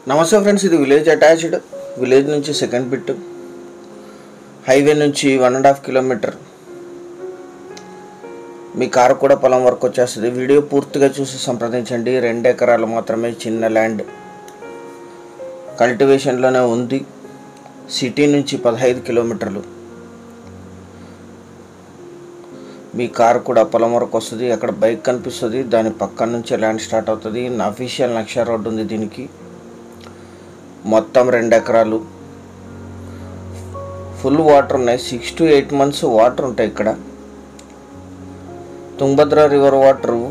నమస్తే ఫ్రెండ్స్, ఇది village attached. Village నుంచి సెకండ్ బిట్, హైవే నుంచి 1.5 కిలోమీటర్. మీ కారు కూడా పొలం వరకు వచ్చేస్తుంది. వీడియో పూర్తిగా చూసి సంప్రదించండి. 2 ఎకరాలు మాత్రమే, చిన్న ల్యాండ్, కల్టివేషన్లోనే ఉంది. సిటీ నుంచి 15 కిలోమీటర్లు. మీ కారు కూడా పొలం వరకు వస్తుంది. అక్కడ బైక్ కనిపిస్తుంది, దాని పక్కన నుంచే ల్యాండ్ స్టార్ట్ అవుతుంది. అఫీషియల్ నక్షా రోడ్ ఉంది దీనికి. మొత్తం 2 ఎకరాలు, ఫుల్ వాటర్ ఉన్నాయి. 6 to 8 months వాటర్ ఉంటాయి ఇక్కడ. తుంగభద్ర రివర్ వాటరు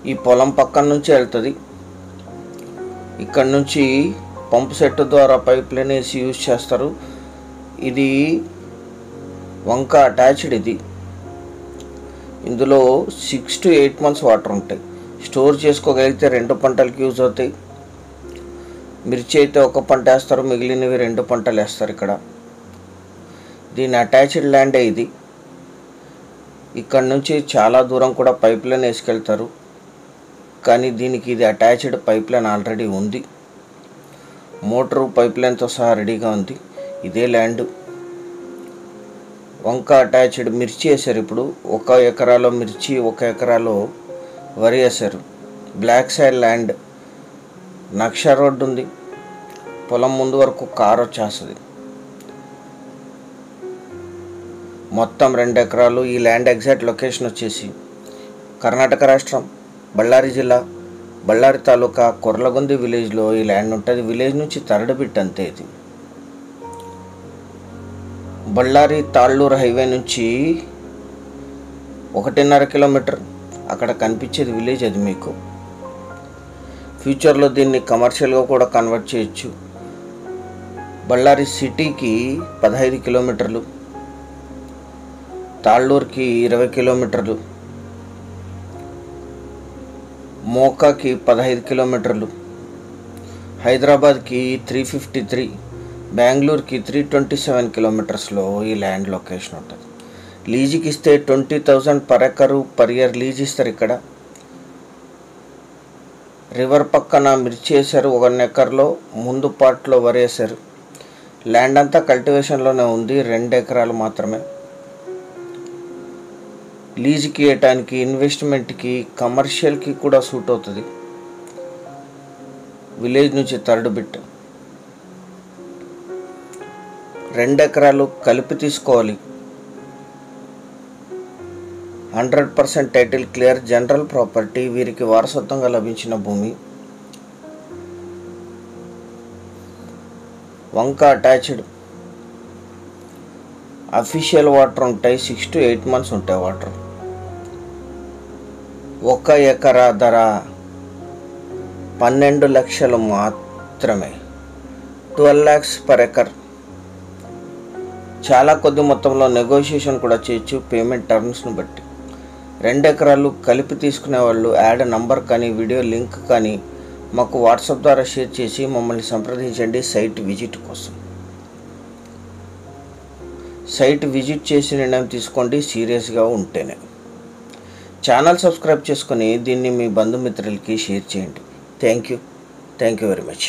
ఈ పొలం పక్కన నుంచి వెళ్తుంది. ఇక్కడ నుంచి పంప్ సెట్ ద్వారా పైప్ లైన్ వేసి యూజ్ చేస్తారు. ఇది వంక అటాచ్డ్. ఇది ఇందులో 6 to 8 months వాటర్ ఉంటాయి. స్టోర్ చేసుకోగలిగితే 2 పంటలకి యూజ్ అవుతాయి. మిర్చి అయితే 1 పంట వేస్తారు, మిగిలినవి 2 పంటలు వేస్తారు. ఇక్కడ దీని అటాచ్డ్ ల్యాండే ఇది. ఇక్కడ నుంచి చాలా దూరం కూడా పైప్ లైన్ వేసుకెళ్తారు, కానీ దీనికి ఇది అటాచ్డ్ పైప్ లైన్ ఆల్రెడీ ఉంది. మోటరు పైప్ లైన్తో సహా రెడీగా ఉంది. ఇదే ల్యాండ్ వంక అటాచ్డ్. మిర్చి వేసారు. ఇప్పుడు 1 ఎకరాలో మిర్చి, 1 ఎకరాలో వరి వేసారు. బ్లాక్ సైడ్ ల్యాండ్, నక్షా రోడ్డు ఉంది. పొలం ముందు వరకు కారు వచ్చేస్తుంది. మొత్తం 2 ఎకరాలు. ఈ ల్యాండ్ ఎగ్జాక్ట్ లొకేషన్ వచ్చేసి కర్ణాటక రాష్ట్రం, బళ్ళారి జిల్లా, బళ్ళారి తాలూకా, కొర్లగొంది విలేజ్లో ఈ ల్యాండ్ ఉంటుంది. విలేజ్ నుంచి థర్డ్ బిట్ అంతే. ఇది బళ్ళారి తాళ్ళూరు హైవే నుంచి 1.5 కిలోమీటర్. అక్కడ కనిపించేది విలేజ్. అది మీకు ఫ్యూచర్లో దీన్ని కమర్షియల్గా కూడా కన్వర్ట్ చేయొచ్చు. బళ్ళారి సిటీకి 15 కిలోమీటర్లు, తాళ్ళూరుకి 20 కిలోమీటర్లు, మోకాకి 15 కిలోమీటర్లు, హైదరాబాద్కి 353, బెంగళూరుకి 327 కిలోమీటర్స్లో ఈ ల్యాండ్ లొకేషన్ ఉంటుంది. లీజుకి ఇస్తే 20,000 per acre per year lease ఇస్తారు. ఇక్కడ రివర్ పక్కన మిర్చి వేసారు. 1 ఎకర్లో ముందు పార్ట్లో వరి వేసారు. ల్యాండ్ అంతా కల్టివేషన్లోనే ఉంది. 2 ఎకరాలు మాత్రమే. లీజుకి వేయటానికి, ఇన్వెస్ట్మెంట్కి, కమర్షియల్కి కూడా సూట్ అవుతుంది. విలేజ్ నుంచి థర్డ్ బిట్. 2 ఎకరాలు కలిపి తీసుకోవాలి. 100% టైటిల్ క్లియర్, జనరల్ ప్రాపర్టీ. వీరికి వారసత్వంగా లభించిన భూమి. వంక అటాచ్డ్. అఫీషియల్ వాటర్ ఉంటాయి. 6 to 8 months ఉంటాయి వాటర్. 1 ఎకరా ధర 12 లక్షలు మాత్రమే. 12 lakhs పర్ ఎకర్. చాలా కొద్ది మొత్తంలో నెగోషియేషన్ కూడా చేయొచ్చు పేమెంట్ టర్మ్స్ను బట్టి. 2 ఎకరాలు కలిపి తీసుకునే వాళ్ళు యాడ్ నంబర్ కానీ వీడియో లింక్ కానీ మాకు వాట్సాప్ ద్వారా షేర్ చేసి మమ్మల్ని సంప్రదించండి సైట్ విజిట్ కోసం. సైట్ విజిట్ చేసి నిర్ణయం తీసుకోండి సీరియస్గా ఉంటేనే. ఛానల్ సబ్స్క్రైబ్ చేసుకొని దీన్ని మీ బంధుమిత్రులకి షేర్ చేయండి. Thank you very much.